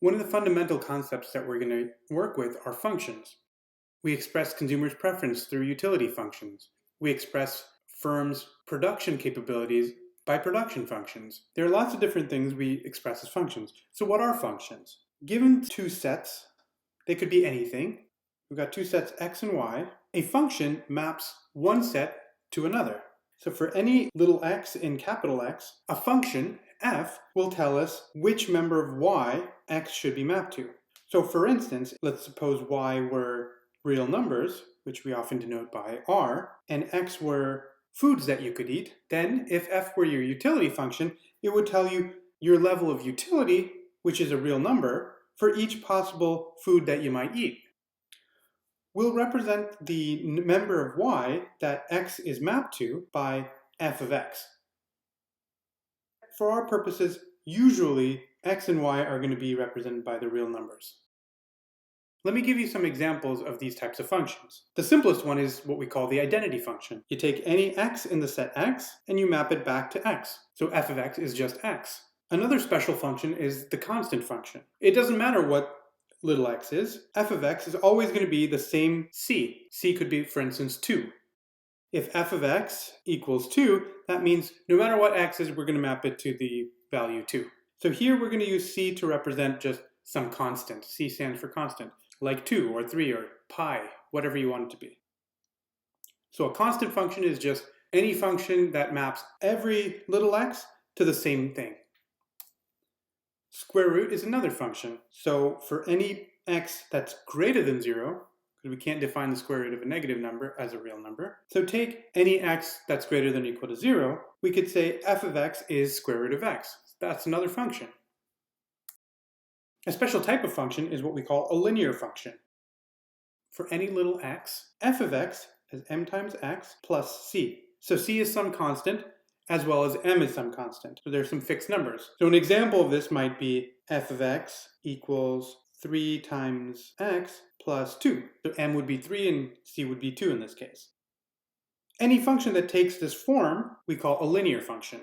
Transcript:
One of the fundamental concepts that we're going to work with are functions. We express consumers' preference through utility functions. We express firms' production capabilities by production functions. There are lots of different things we express as functions. So what are functions? Given two sets, they could be anything. We've got two sets x and y. A function maps one set to another. So for any little x in capital X, a function, f, will tell us which member of y x should be mapped to. So for instance, let's suppose y were real numbers, which we often denote by r, and x were foods that you could eat. Then if f were your utility function, it would tell you your level of utility, which is a real number, for each possible food that you might eat. We'll represent the member of y that x is mapped to by f of x. For our purposes, usually x and y are going to be represented by the real numbers. Let me give you some examples of these types of functions. The simplest one is what we call the identity function. You take any x in the set x and you map it back to x. So f of x is just x. Another special function is the constant function. It doesn't matter what little x is, f of x is always going to be the same c. C could be, for instance, 2. If f of x equals 2, that means no matter what x is, we're going to map it to the value 2. So here we're going to use c to represent just some constant. C stands for constant, like 2 or 3 or pi, whatever you want it to be. So a constant function is just any function that maps every little x to the same thing. Square root is another function. So for any x that's greater than 0, because we can't define the square root of a negative number as a real number, so take any x that's greater than or equal to 0, we could say f of x is square root of x. That's another function. A special type of function is what we call a linear function. For any little x, f of x is m times x plus c. So c is some constant, as well as m is some constant. So there's some fixed numbers. So an example of this might be f of x equals 3 times x plus 2. So m would be 3 and c would be 2 in this case. Any function that takes this form we call a linear function.